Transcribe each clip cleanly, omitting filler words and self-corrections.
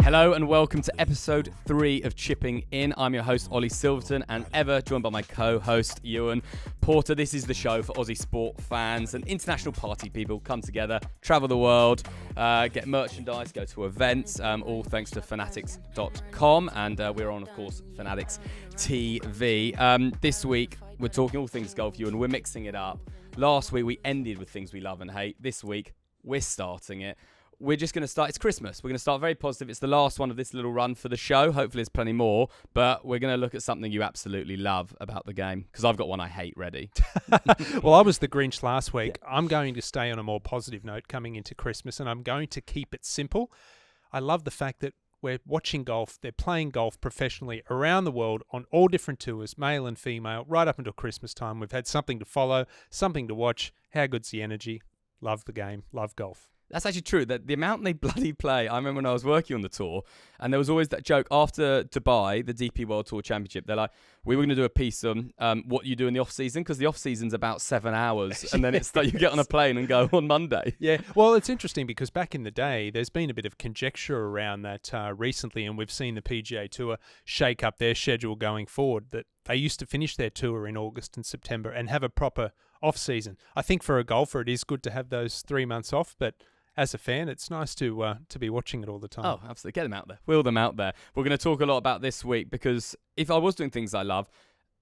Hello and welcome to episode 3 of Chipping In. I'm your host, Ollie Silverton, and ever joined by my co-host, Ewan Porter. This is the show for Aussie sport fans and international party people. Come together, travel the world, get merchandise, go to events, all thanks to fanatics.com. And we're on, of course, Fanatics TV. This week, we're talking all things golf, Ewan. We're mixing it up. Last week, we ended with things we love and hate. This week, we're starting it. We're just going to start. It's Christmas. We're going to start very positive. It's the last one of this little run for the show. Hopefully there's plenty more. But we're going to look at something you absolutely love about the game. Because I've got one I hate ready. Well, I was the Grinch last week. Yeah. I'm going to stay on a more positive note coming into Christmas. And I'm going to keep it simple. I love the fact that we're watching golf. They're playing golf professionally around the world on all different tours, male and female, right up until Christmas time. We've had something to follow, something to watch. How good's the energy? Love the game. Love golf. That's actually true. That the amount they bloody play. I remember when I was working on the tour, and there was always that joke after Dubai, the DP World Tour Championship. They're like, we were going to do a piece on what you do in the off season, because the off season's about 7 hours, and then it's like you get on a plane and go on Monday. Yeah, well, it's interesting because back in the day, there's been a bit of conjecture around that recently, and we've seen the PGA Tour shake up their schedule going forward. That they used to finish their tour in August and September and have a proper off season. I think for a golfer, it is good to have those 3 months off, but as a fan, it's nice to be watching it all the time. Oh, absolutely. Get them out there. Wheel them out there. We're going to talk a lot about this week because if I was doing things I love,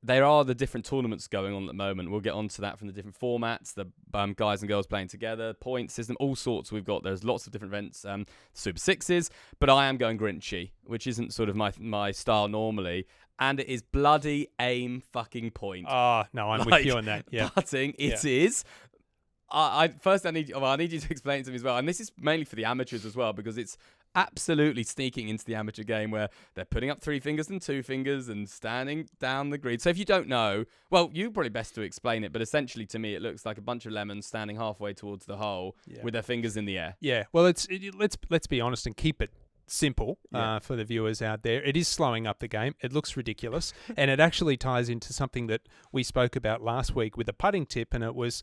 there are the different tournaments going on at the moment. We'll get onto that from the different formats, the guys and girls playing together, point system, all sorts we've got. There's lots of different events, Super Sixes, but I am going Grinchy, which isn't sort of my style normally. And it is bloody aim fucking point. Oh, no, I'm with you on that. Yeah. Putting, it is. I need you to explain it to me as well. And this is mainly for the amateurs as well, because it's absolutely sneaking into the amateur game where they're putting up 3 fingers and 2 fingers and standing down the green. So if you don't know, well, you're probably best to explain it. But essentially, to me, it looks like a bunch of lemons standing halfway towards the hole with their fingers in the air. Yeah. Well, let's be honest and keep it simple for the viewers out there. It is slowing up the game. It looks ridiculous. And it actually ties into something that we spoke about last week with a putting tip. And it was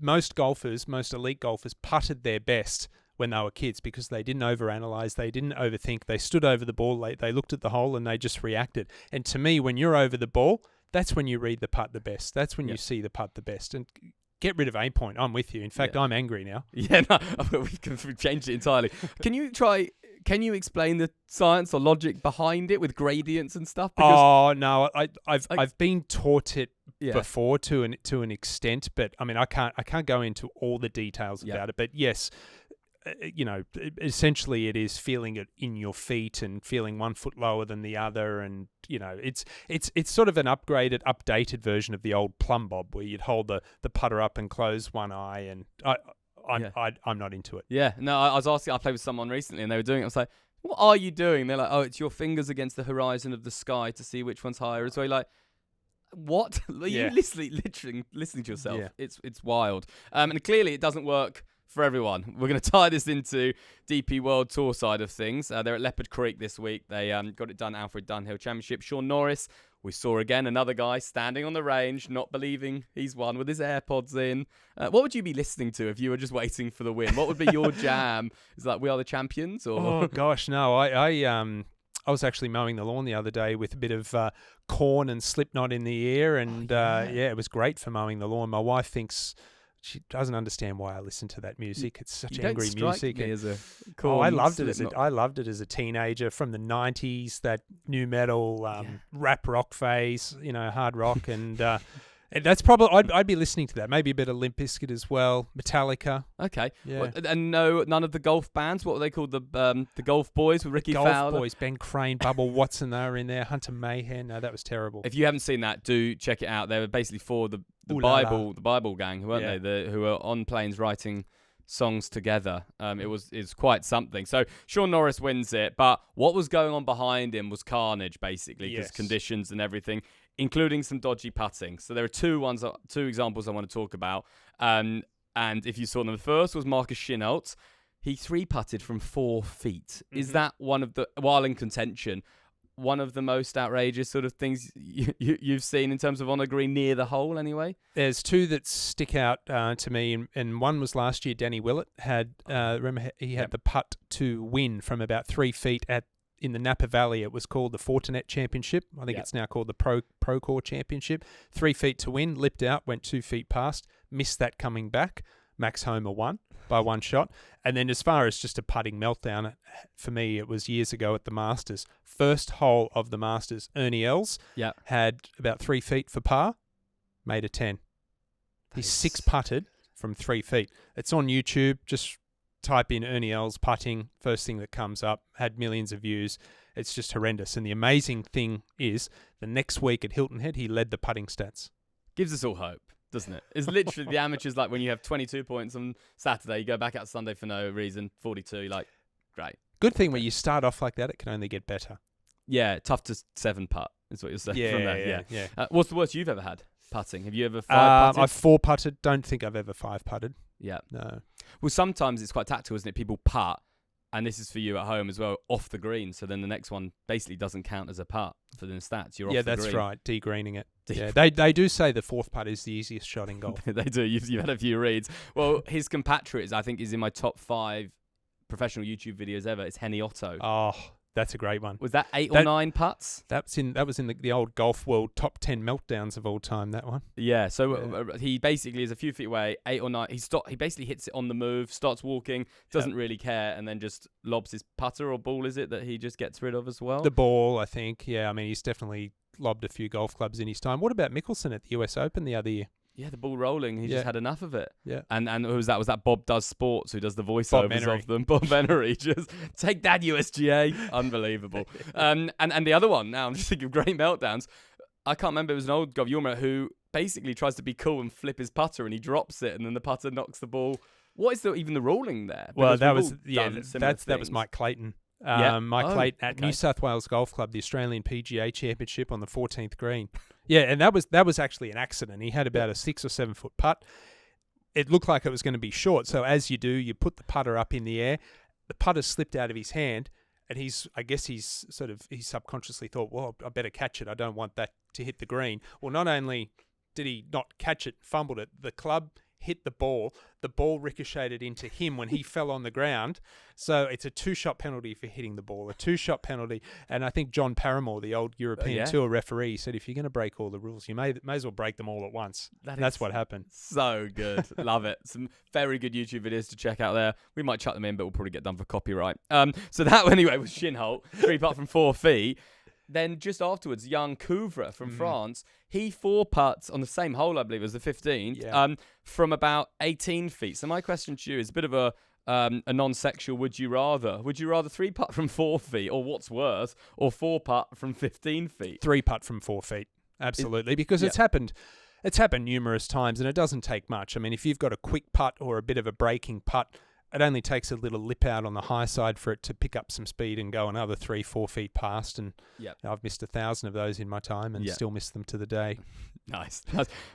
most elite golfers putted their best when they were kids because they didn't overanalyze, they didn't overthink, they stood over the ball, they looked at the hole and they just reacted. And to me, when you're over the ball, that's when you read the putt the best. That's when you see the putt the best. And get rid of aim point. I'm with you. In fact, I'm angry now. Yeah, no, we've changed it entirely. Can you explain the science or logic behind it with gradients and stuff? Because no, I've been taught it before to an extent, but I mean I can't go into all the details about it. But yes, essentially it is feeling it in your feet and feeling 1 foot lower than the other, and it's sort of an updated version of the old plumb bob where you'd hold the putter up and close one eye, and I'm not into it. Yeah, no, I played with someone recently and they were doing it. I was like, what are you doing? They're like, oh, it's your fingers against the horizon of the sky to see which one's higher. So you're like, what? Are you listening to yourself? Yeah. It's wild. And clearly it doesn't work for everyone. We're going to tie this into DP World Tour side of things. They're at Leopard Creek this week. They got it done, Alfred Dunhill Championship. Sean Norris, we saw again another guy standing on the range, not believing he's won with his AirPods in. What would you be listening to if you were just waiting for the win? What would be your jam? Is it like We Are the Champions? Or? Oh, gosh, no. I was actually mowing the lawn the other day with a bit of Corn and Slipknot in the ear, and it was great for mowing the lawn. My wife thinks she doesn't understand why I listen to that music. It's such angry music. I loved it as a teenager from the 90s, that new metal, rap rock phase, hard rock, and that's probably I'd be listening to that. Maybe a bit of Limp Bizkit as well, Metallica. Okay, yeah. And none of the golf bands. What were they called? The Golf Boys with Ricky Fowler. Golf Boys, Ben Crane, Bubble Watson. They were in there. Hunter Mayhem. No, that was terrible. If you haven't seen that, do check it out. They were basically for the Bible gang, weren't they? Who were on planes writing songs together. It's quite something. So Sean Norris wins it, but what was going on behind him was carnage, basically, because conditions and everything, including some dodgy putting. So there are two examples I want to talk about. And if you saw them, the first was Marcus Schinault. He 3-putted from 4 feet. Mm-hmm. Is that one of the, while in contention, one of the most outrageous sort of things you've seen in terms of on a green near the hole anyway? There's two that stick out to me, and one was last year. Danny Willett had, remember, he had the putt to win from about 3 feet in the Napa Valley. It was called the Fortinet Championship. I think it's now called the Procore Championship. 3 feet to win, lipped out, went 2 feet past, missed that coming back. Max Homer won by one shot. And then as far as just a putting meltdown, for me, it was years ago at the Masters. First hole of the Masters, Ernie Els had about 3 feet for par, made a 10. He six putted from 3 feet. It's on YouTube. Just type in Ernie Els putting, first thing that comes up, had millions of views. It's just horrendous. And the amazing thing is, the next week at Hilton Head, he led the putting stats. Gives us all hope, doesn't it? It's literally the amateurs, like when you have 22 points on Saturday, you go back out Sunday for no reason, 42, you're like, great. Good thing when you start off like that, it can only get better. Yeah, tough to 7 putt is what you're saying from there. Yeah. What's the worst you've ever had putting? Have you ever 5 putted? I've 4 putted. Don't think I've ever 5 putted. Yeah. No. Well, sometimes it's quite tactical, isn't it? People putt, and this is for you at home as well, off the green. So then the next one basically doesn't count as a putt for the stats. You're off the green. Yeah, that's right. De-greening it. Yeah, they do say the 4th putt is the easiest shot in golf. They do. You've had a few reads. Well, his compatriot, I think, is in my top 5 professional YouTube videos ever. It's Henny Otto. Oh, that's a great one. Was that 8 or 9 putts? That was in the old golf world top 10 meltdowns of all time, that one. Yeah, so he basically is a few feet away, 8 or 9. He basically hits it on the move, starts walking, doesn't really care, and then just lobs his putter or ball, is it, that he just gets rid of as well? The ball, I think. Yeah, I mean, he's definitely lobbed a few golf clubs in his time. What about Mickelson at the US Open the other year? Yeah, the ball rolling. He just had enough of it. Yeah. And who was that? Was that Bob Does Sports, who does the voiceovers of them? Bob Menery. Just take that, USGA. Unbelievable. And the other one, now I'm just thinking of great meltdowns. I can't remember. It was an old golf who basically tries to be cool and flip his putter, and he drops it, and then the putter knocks the ball. What is even the ruling there? Well, that was Mike Clayton. Mike Clayton at New South Wales Golf Club, the Australian PGA Championship, on the 14th green. Yeah, and that was actually an accident. He had about a 6 or 7 foot putt. It looked like it was going to be short. So as you do, you put the putter up in the air. The putter slipped out of his hand, and he subconsciously thought, well, I better catch it. I don't want that to hit the green. Well, not only did he not catch it, fumbled it, the club hit the ball ricocheted into him when he fell on the ground. So it's a 2-shot penalty for hitting the ball, a 2-shot penalty. And I think John Paramore, the old European Tour referee, said if you're going to break all the rules, you may as well break them all at once. That's what happened. So good. Love it. Some very good YouTube videos to check out there. We might chuck them in, but we'll probably get done for copyright. So that anyway was Shinholt, 3 putt from 4 feet. Then just afterwards, young Couvre from France, he 4 putts on the same hole, I believe, as the 15th, from about 18 feet. So my question to you is a bit of a non-sexual would you rather. Would you rather 3 putt from 4 feet, or what's worse, or 4 putt from 15 feet? 3 putt from 4 feet, absolutely, because it's happened. It's happened numerous times, and it doesn't take much. I mean, if you've got a quick putt or a bit of a breaking putt, it only takes a little lip out on the high side for it to pick up some speed and go another 3-4 feet past. And I've missed 1,000 of those in my time and still miss them to the day. Nice.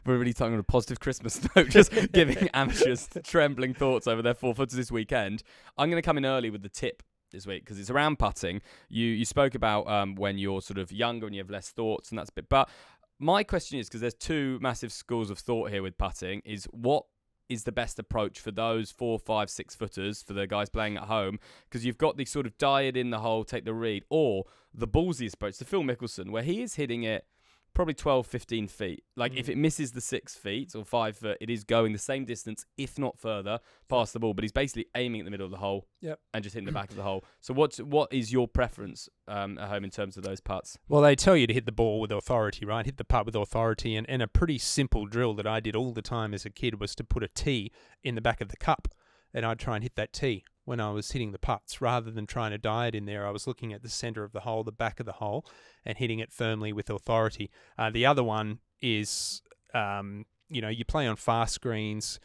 We're really talking on a positive Christmas note, just giving amateurs trembling thoughts over their 4-footers this weekend. I'm going to come in early with the tip this week because it's around putting. You spoke about when you're sort of younger and you have less thoughts, and that's a bit. But my question is, because there's 2 massive schools of thought here with putting, is what is the best approach for those 4, 5, 6 footers for the guys playing at home? Because you've got the sort of diet in the hole, take the read, or the ballsiest approach, the Phil Mickelson, where he is hitting it probably 12, 15 feet. Like if it misses the 6 feet or 5 foot, it is going the same distance, if not further, past the ball. But he's basically aiming at the middle of the hole and just hitting the back of the hole. So what is your preference at home in terms of those putts? Well, they tell you to hit the ball with authority, right? Hit the putt with authority. And a pretty simple drill that I did all the time as a kid was to put a tee in the back of the cup. And I'd try and hit that tee when I was hitting the putts. Rather than trying to diet in there, I was looking at the center of the hole, the back of the hole, and hitting it firmly with authority. The other one is, you play on fast greens,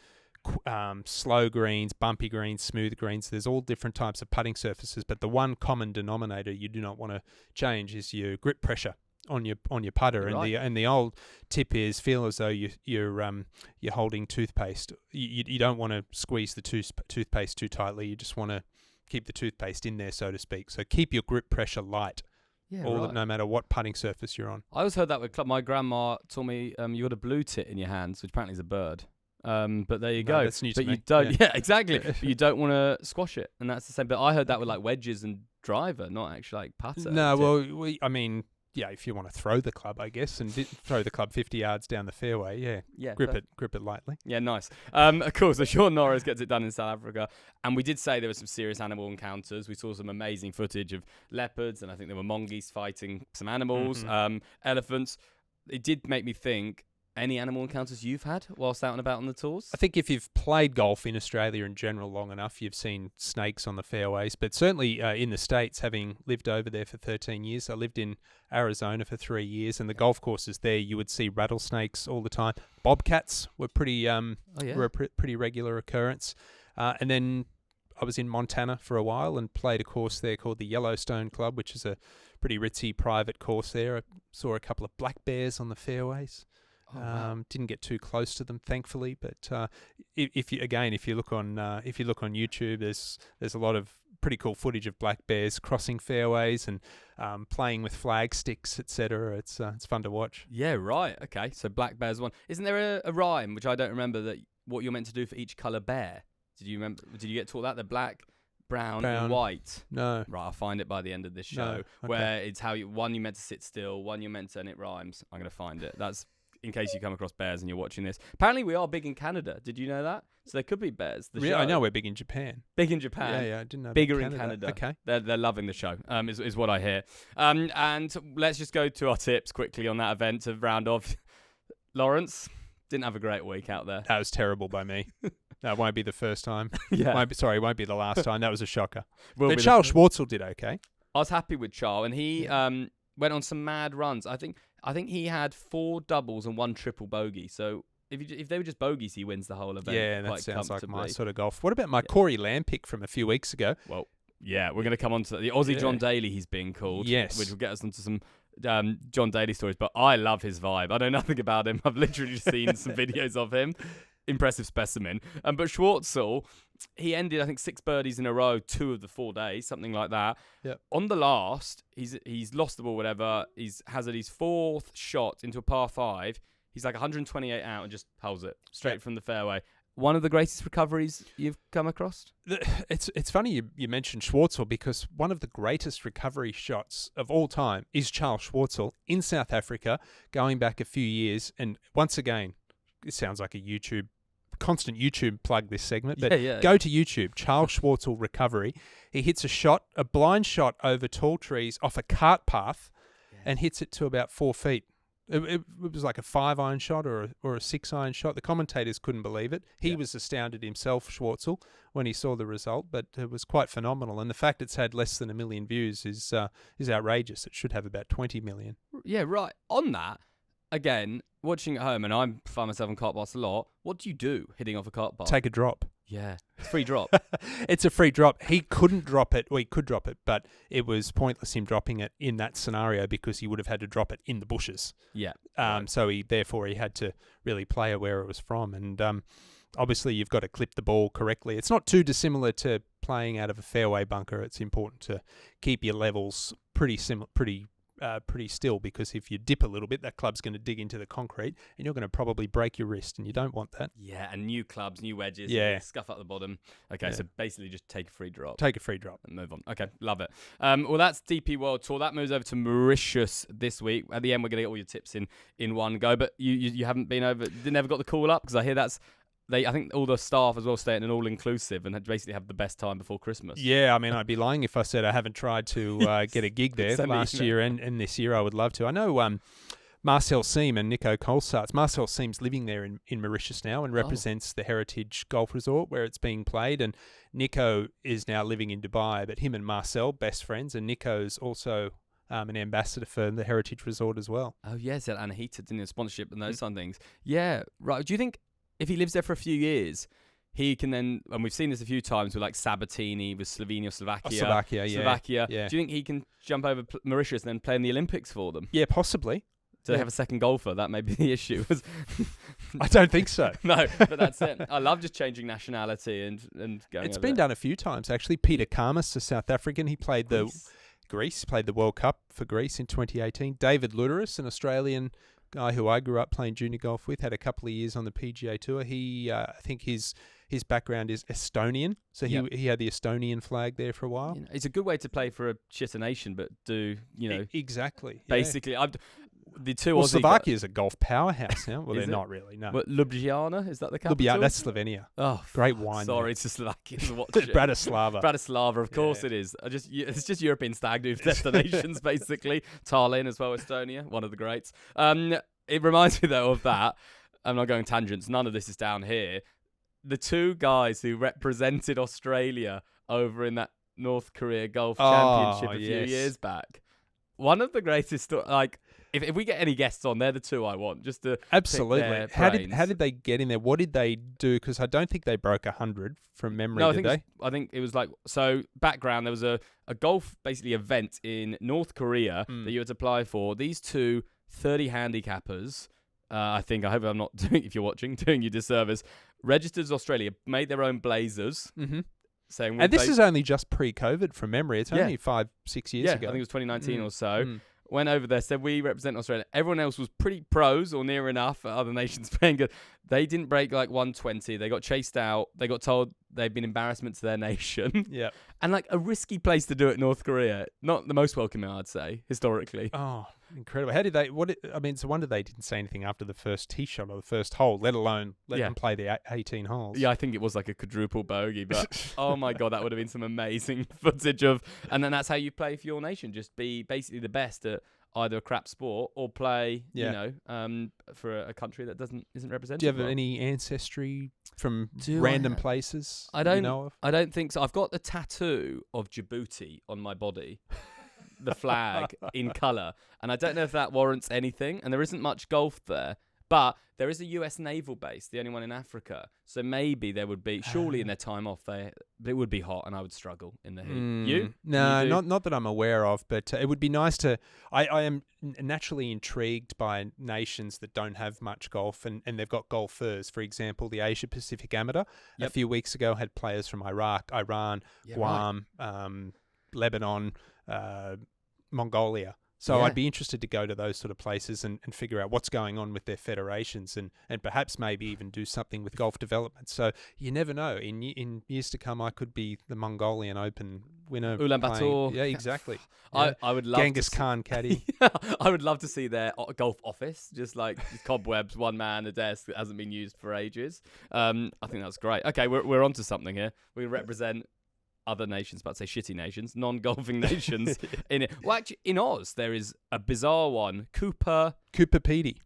slow greens, bumpy greens, smooth greens. There's all different types of putting surfaces, but the one common denominator you do not want to change is your grip pressure on your putter. Right. And the old tip is feel as though you're holding toothpaste. You don't want to squeeze the toothpaste too tightly. You just want to keep the toothpaste in there, so to speak. So keep your grip pressure light. Yeah, no matter what putting surface you're on. I always heard that with club. My grandma told me you got a blue tit in your hands, which apparently is a bird. But there you go. That's new but to you me. don't. Yeah, exactly. But you don't want to squash it, and that's the same. But I heard that with like wedges and driver, not actually like putter. No, well, I mean, yeah, if you want to throw the club, I guess, and throw the club 50 yards down the fairway, grip it lightly. Yeah, nice. Of course, so Sean Norris gets it done in South Africa, and we did say there were some serious animal encounters. We saw some amazing footage of leopards, and I think there were mongoose fighting some animals, elephants. It did make me think. Any animal encounters you've had whilst out and about on the tours? I think if you've played golf in Australia in general long enough, you've seen snakes on the fairways. But certainly in the States, having lived over there for 13 years, I lived in Arizona for 3 years, and the golf courses there, you would see rattlesnakes all the time. Bobcats were pretty pretty regular occurrence. And then I was in Montana for a while and played a course there called the Yellowstone Club, which is a pretty ritzy private course there. I saw a couple of black bears on the fairways. Didn't get too close to them, thankfully. But if you look on YouTube, there's a lot of pretty cool footage of black bears crossing fairways and playing with flag sticks, etc. It's fun to watch. Yeah, right. Okay, so black bears one. Isn't there a rhyme which I don't remember that what you're meant to do for each colour bear? Did you remember? Did you get taught that? The black, brown, and white. No. Right, I'll find it by the end of this show. No. Okay. Where it's how one you're meant to sit still, one you're meant to, and it rhymes. I'm gonna find it. That's in case you come across bears and you're watching this. Apparently, we are big in Canada. Did you know that? So there could be bears. Yeah, I know we're big in Japan. Big in Japan. Yeah, I didn't know. Bigger in Canada. Okay. They're loving the show, is what I hear. And let's just go to our tips quickly on that event to round off. Lawrence, didn't have a great week out there. That was terrible by me. That won't be the first time. Yeah. Won't be the last time. That was a shocker. But Charles Schwartzel did okay. I was happy with Charles, and he went on some mad runs. I think he had 4 doubles and 1 triple bogey. So if they were just bogeys, he wins the whole event. Yeah, that sounds like my sort of golf. What about my Corey Lamb pick from a few weeks ago? Well, yeah, we're going to come on to the Aussie John Daly, he's being called. Yes. Which will get us into some John Daly stories. But I love his vibe. I know nothing about him. I've literally seen some videos of him. Impressive specimen. But Schwartzel, he ended, I think, 6 birdies in a row, 2 of the 4 days, something like that. Yep. On the last, he's lost the ball, whatever. He's hazarded his 4th shot into a par 5. He's like 128 out and just holds it straight from the fairway. One of the greatest recoveries you've come across? It's funny you mentioned Schwartzel because one of the greatest recovery shots of all time is Charles Schwartzel in South Africa, going back a few years. And once again, it sounds like a constant YouTube plug this segment, but go to YouTube, Charles Schwartzel recovery. He hits a blind shot over tall trees off a cart path and hits it to about 4 feet. It was like a 5-iron shot or a 6-iron shot. The commentators couldn't believe it. He was astounded himself, Schwartzel, when he saw the result, but it was quite phenomenal. And the fact it's had less than 1 million views is outrageous. It should have about 20 million. Yeah, right. On that, again, watching at home, and I find myself on cart paths a lot, what do you do hitting off a cart path? Take a drop. Yeah, free drop. It's a free drop. He couldn't drop it. Well, he could drop it, but it was pointless him dropping it in that scenario because he would have had to drop it in the bushes. Yeah. So he had to really play it where it was from. And obviously you've got to clip the ball correctly. It's not too dissimilar to playing out of a fairway bunker. It's important to keep your levels pretty still, because if you dip a little bit, that club's going to dig into the concrete and you're going to probably break your wrist, and you don't want that. Yeah, and new clubs, new wedges, scuff up the bottom. Okay, so basically just take a free drop. Take a free drop. And move on. Okay, love it. Well, that's DP World Tour. That moves over to Mauritius this week. At the end, we're going to get all your tips in one go, but you haven't been over, never got the call up, because I hear I think all the staff as well stay in an all-inclusive and basically have the best time before Christmas. Yeah, I mean, I'd be lying if I said I haven't tried to get a gig there last year and this year. I would love to. I know Marcel Seam and Nico Colsarts. Marcel Seam's living there in Mauritius now and represents the Heritage Golf Resort where it's being played. And Nico is now living in Dubai, but him and Marcel, best friends, and Nico's also an ambassador for the Heritage Resort as well. Oh, yes, and heated in sponsorship and those kind of things. Yeah, right. Do you think if he lives there for a few years, he can then, and we've seen this a few times with like Sabatini with Slovakia. Slovakia. Do you think he can jump over Mauritius and then play in the Olympics for them? Yeah, possibly. Do they have a second golfer? That may be the issue. I don't think so. No, but that's it. I love just changing nationality and going. It's been done a few times actually. Peter Karmas, a South African, he played the Greece. Played the World Cup for Greece in 2018. David Luderis, an Australian guy who I grew up playing junior golf with, had a couple of years on the PGA Tour. He, I think his background is Estonian, so he had the Estonian flag there for a while. It's a good way to play for a shitter nation, but do exactly basically. The two well, Aussie Slovakia is a golf powerhouse now. Well, they're not really. No, but Ljubljana, is that the capital? That's Slovenia. Oh, great wine. Sorry, it's Slovakia to watch it. Bratislava, of course it is. It's just European stag do destinations basically. Tallinn as well, Estonia, one of the greats. It reminds me though of that. I'm not going tangents. None of this is down here. The two guys who represented Australia over in that North Korea Golf Championship a few years back. One of the greatest, if we get any guests on, they're the two I want, just to absolutely. How did they get in there? What did they do? Because I don't think they broke 100 from memory. No, I think it was so. Background: there was a golf basically event in North Korea that you had to apply for. These two 30 handicappers, I hope I'm not doing, if you're watching, doing you disservice. Registered as Australia, made their own blazers. Mm-hmm. Saying, and this is only just pre-COVID from memory. It's only 5-6 years ago. I think it was 2019 or so. Went over there, said we represent Australia. Everyone else was pretty pros or near enough. Other nations playing good. They didn't break 120. They got chased out. They got told they'd been embarrassment to their nation. Yeah, and a risky place to do it, North Korea. Not the most welcoming, I'd say, historically. Oh, incredible! How did they? It's a wonder they didn't say anything after the first tee shot or the first hole, let alone let them play the 18 holes. Yeah, I think it was a quadruple bogey, but oh my god, that would have been some amazing footage of. And then that's how you play for your nation. Just be basically the best at either a crap sport or play, for a country that isn't represented. Do you have any ancestry from random places? I don't think so. I've got the tattoo of Djibouti on my body, the flag in colour, and I don't know if that warrants anything. And there isn't much golf there, but there is a US naval base, the only one in Africa. So maybe there would be, surely in their time off, it would be hot, and I would struggle in the heat. You? No, not that I'm aware of, but it would be nice to. I am naturally intrigued by nations that don't have much golf, and they've got golfers. For example, the Asia Pacific Amateur a few weeks ago had players from Iraq, Iran, Guam, Lebanon, Mongolia. So I'd be interested to go to those sort of places and figure out what's going on with their federations and perhaps maybe even do something with golf development. So you never know. In years to come, I could be the Mongolian Open winner. Ulaanbaatar. Yeah, exactly. I would love Genghis Khan caddy. I would love to see their golf office, just cobwebs, one man, a desk that hasn't been used for ages. I think that's great. Okay, we're onto something here. We represent other nations, but say shitty nations, non-golfing nations in it. Well, actually, in Oz, there is a bizarre one, Cooper Petey,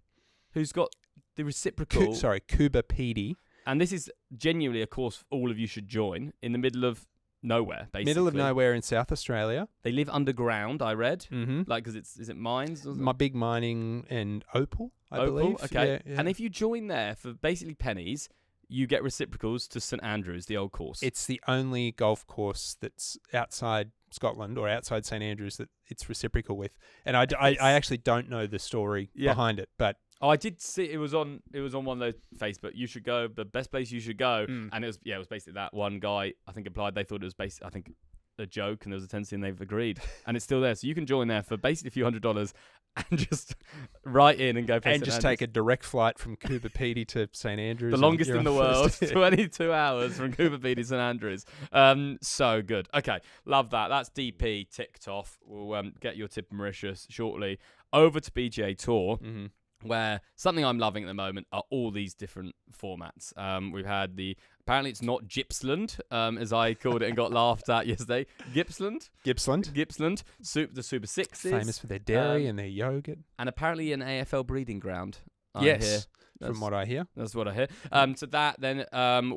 who's got the reciprocal. Cooper Petey. And this is genuinely a course all of you should join in the middle of nowhere, basically. Middle of nowhere in South Australia. They live underground, I read. Mm-hmm. Because is it mines? My big mining and opal, I believe. Okay. Yeah. And if you join there for basically pennies, you get reciprocals to St Andrews, the old course. It's the only golf course that's outside Scotland or outside St Andrews that it's reciprocal with. And I actually don't know the story behind it, but I did see it was on one of those Facebook. You should go, the best place you should go, and it was basically that one guy. I think applied. They thought it was basically a joke, and there was a tendency, and they've agreed, and it's still there. So you can join there for basically a few $100 and just write in and go play and just take a direct flight from Cooper Petey to St Andrews. The longest in the world, 22 hours from Cooper Petey to St Andrews. So good. Okay, love that. That's DP ticked off. We'll get your tip of Mauritius shortly. Over to PGA Tour. Mm-hmm. Where something I'm loving at the moment are all these different formats. We've had apparently it's not Gippsland, as I called it and got laughed at yesterday. Gippsland. The Super Sixes. Famous for their dairy and their yogurt. And apparently an AFL breeding ground. Yes, from what I hear. That's what I hear. So that, then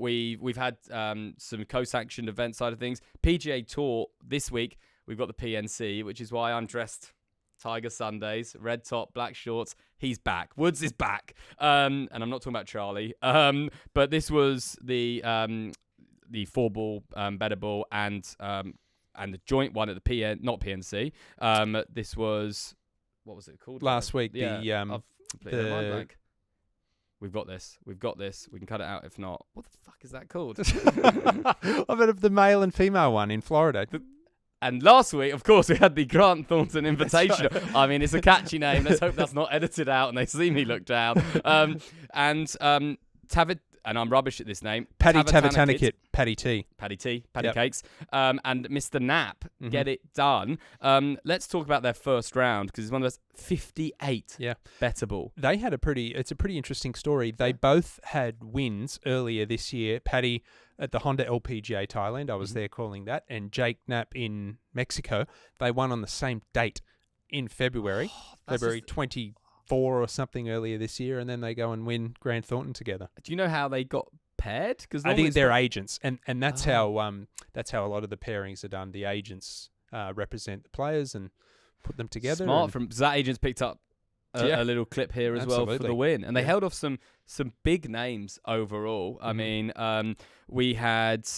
we've had some co-sanctioned event side of things. PGA Tour this week, we've got the PNC, which is why I'm dressed Tiger Sundays, red top, black shorts. He's back. Woods is back. And I'm not talking about Charlie. But this was the 4-ball, better ball, and the joint one at the not PNC. This was, what was it called? Last week. I've completely my mind blank. We've got this. We can cut it out if not. What the fuck is that called? I've heard of the male and female one in Florida. And last week, of course, we had the Grant Thornton Invitational. Right. I mean, it's a catchy name. Let's hope that's not edited out and they see me look down. And I'm rubbish at this name. Paddy Tavatanakit, Paddy T. Paddy Cakes. And Mr. Knapp, get it done. Let's talk about their first round because it's one of those 58 bettable. They had it's a pretty interesting story. They both had wins earlier this year. Paddy at the Honda LPGA Thailand, I was there calling that, and Jake Knapp in Mexico. They won on the same date in February, February 24 or something earlier this year, and then they go and win Grant Thornton together. Do you know how they got paired? Because I think they're agents, and that's how a lot of the pairings are done. The agents represent the players and put them together. Smart. That agents picked up a little clip here as well for the win, and they held off some big names overall. I mean, we had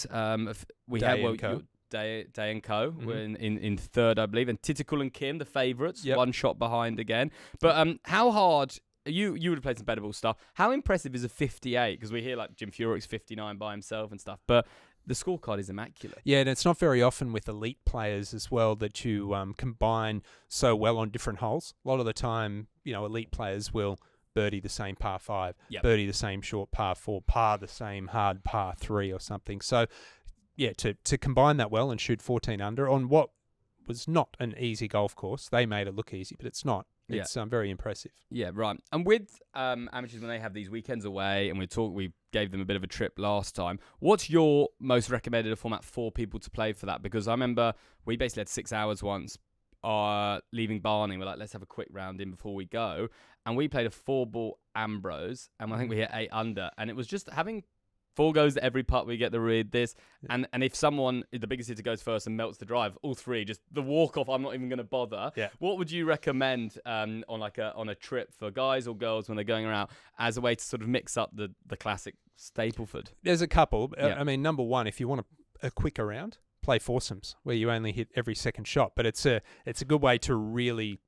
Day and Co. were in third, I believe, and Titikul and Kim, the favourites, one shot behind again. But how hard you would have played some bettable stuff? How impressive is a 58? Because we hear like Jim Furyk's 59 by himself and stuff, but the scorecard is immaculate. Yeah, and it's not very often with elite players as well that you combine so well on different holes. A lot of the time, elite players will birdie the same par 5, birdie the same short par 4, par the same hard par 3 or something. So, yeah, to combine that well and shoot 14 under on what was not an easy golf course. They made it look easy, but it's not. It's very impressive. Yeah, right. And with amateurs, when they have these weekends away, and we gave them a bit of a trip last time, what's your most recommended format for people to play for that? Because I remember we basically had 6 hours once leaving Barning. We're like, let's have a quick round in before we go. And we played a 4-ball Ambrose, and I think we hit 8 under. And it was just having 4 goes at every putt, we get the read, this. And if someone, the biggest hitter goes first and melts the drive, all 3, just the walk-off, I'm not even going to bother. Yeah. What would you recommend on a trip for guys or girls when they're going around as a way to sort of mix up the classic Stapleford? There's a couple. I mean, number one, if you want a quicker round, play foursomes where you only hit every second shot. But it's a good way to really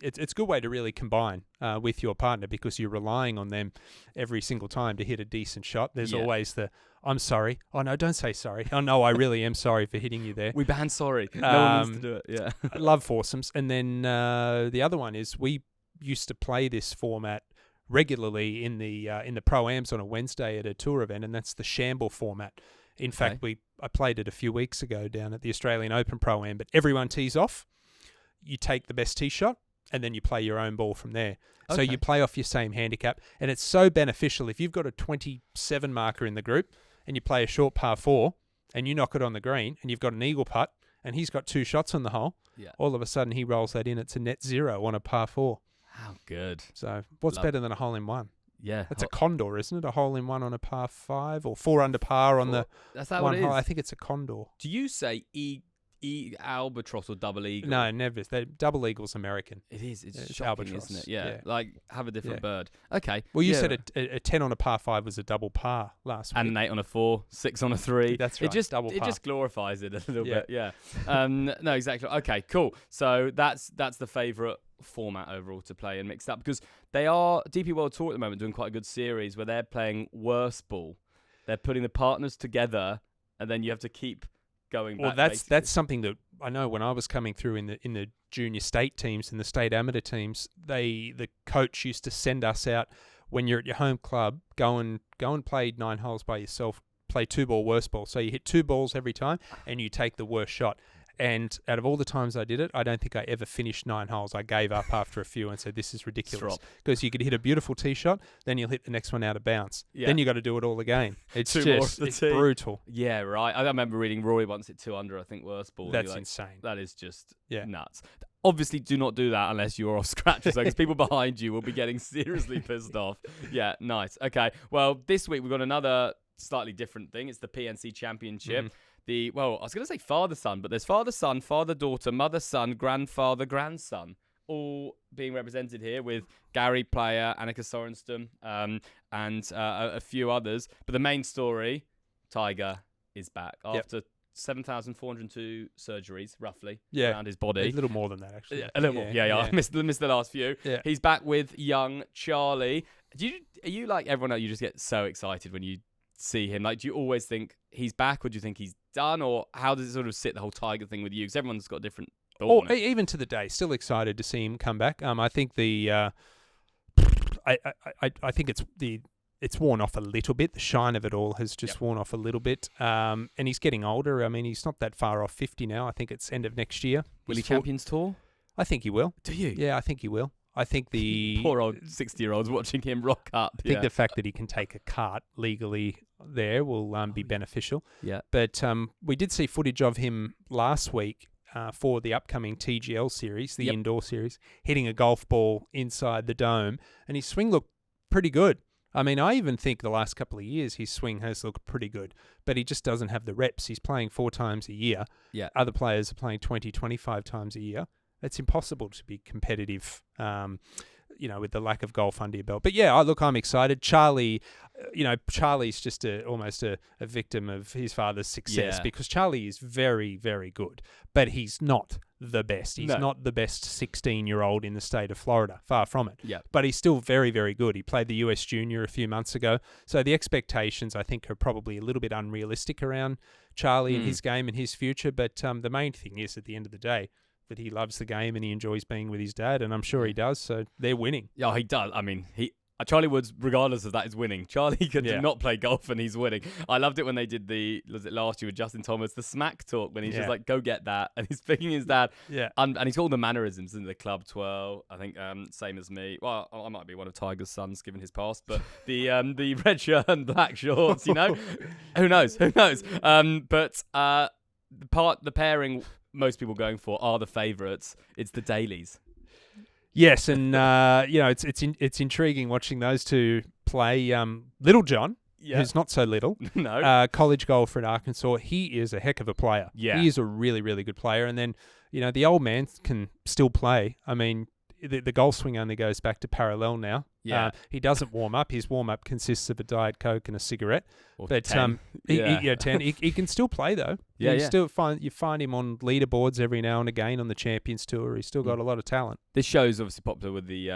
it's a good way to really combine with your partner because you're relying on them every single time to hit a decent shot. There's always the, I'm sorry. Oh, no, don't say sorry. Oh, no, I really am sorry for hitting you there. We ban sorry. No one needs to do it. Yeah. I love foursomes. And then the other one is we used to play this format regularly in the Pro-Ams on a Wednesday at a tour event, and that's the Shamble format. In fact, I played it a few weeks ago down at the Australian Open Pro-Am, but everyone tees off. You take the best tee shot, and then you play your own ball from there. Okay. So you play off your same handicap, and it's so beneficial. If you've got a 27 marker in the group, and you play a short par 4, and you knock it on the green, and you've got an eagle putt, and he's got 2 shots on the hole, all of a sudden he rolls that in. It's a net 0 on a par 4. How good. So what's better than a hole-in-one? Yeah. It's a condor, isn't it? A hole-in-one on a par 5 or 4 under par on the That's that one what it is? hole. I think it's a condor. Do you say albatross or double eagle? No, never. Double eagle's American. It is. It's shocking, albatross, isn't it? Yeah. Like, have a different bird. Okay. Well, you said a 10 on a par 5 was a double par last week. And an 8 on a 4, 6 on a 3. That's right. It just glorifies it a little bit. Yeah. No, exactly. Okay, cool. So that's the favourite format overall to play and mix up because they are DP World Tour at the moment doing quite a good series where they're playing worst ball. They're putting the partners together, and then you have to keep going back. Well, that's something that I know when I was coming through in the junior state teams and the state amateur teams, the coach used to send us out when you're at your home club, go and play 9 holes by yourself, play 2-ball worst ball. So you hit 2 balls every time and you take the worst shot. And out of all the times I did it, I don't think I ever finished 9 holes. I gave up after a few and said, this is ridiculous. Because you could hit a beautiful tee shot, then you'll hit the next one out of bounds. Yeah. Then you got to do it all again. It's it's brutal. Yeah, right. I remember reading Rory once hit 2 under, I think, worst ball. That's insane. That is just nuts. Obviously, do not do that unless you're off scratch, because people behind you will be getting seriously pissed off. Yeah, nice. Okay, well, this week we've got another slightly different thing. It's the PNC Championship. I was going to say father-son, but there's father-son, father-daughter, mother-son, grandfather, grandson, all being represented here with Gary Player, Annika Sorenstam, and a few others. But the main story, Tiger is back after 7,402 surgeries, roughly, around his body. A little more than that, actually. A little more. Yeah. I missed the last few. Yeah. He's back with young Charlie. Are you like everyone else? You just get so excited when you see him? Like, do you always think he's back, or do you think he's done, or how does it sort of sit, the whole Tiger thing with you? Because everyone's got a different thought. Or on it. even to the day, still excited to see him come back. I think I think it's worn off a little bit. The shine of it all has just worn off a little bit. And he's getting older. I mean, he's not that far off 50 now. I think it's end of next year. Will he Champions Tour? I think he will. Do you? Yeah, I think he will. I think the poor old 60-year-olds watching him rock up. I think the fact that he can take a cart legally there will be beneficial. Yeah. But we did see footage of him last week for the upcoming TGL series, the indoor series, hitting a golf ball inside the dome, and his swing looked pretty good. I mean, I even think the last couple of years his swing has looked pretty good, but he just doesn't have the reps. He's playing 4 times a year. Yeah. Other players are playing 20, 25 times a year. It's impossible to be competitive, with the lack of golf under your belt. But yeah, I'm excited. Charlie, Charlie's just almost a victim of his father's success because Charlie is very, very good, but he's not the best. He's not the best 16-year-old in the state of Florida, far from it. Yeah. But he's still very, very good. He played the US Junior a few months ago. So the expectations, I think, are probably a little bit unrealistic around Charlie and his game and his future. But the main thing is, at the end of the day, that he loves the game and he enjoys being with his dad, and I'm sure he does. So they're winning. Yeah, he does. I mean, Charlie Woods, regardless of that, is winning. Charlie could not play golf and he's winning. I loved it when they did was it last year with Justin Thomas, the smack talk, when he's just like, go get that. And he's picking his dad. Yeah. And he's got all the mannerisms in the club 12. I think same as me. Well, I might be one of Tiger's sons given his past, but the red shirt and black shorts, who knows? But the pairing most people going for are the favourites. It's the Dalys. Yes, and it's intriguing watching those two play. Little John, who's not so little, college golfer at Arkansas. He is a heck of a player. Yeah, he is a really, really good player. And then the old man can still play. I mean, the golf swing only goes back to parallel now. Yeah, he doesn't warm up. His warm up consists of a Diet Coke and a cigarette. Or but 10. 10. He can still play though. You find him on leaderboards every now and again on the Champions Tour. He's still got a lot of talent. This show is obviously popular with the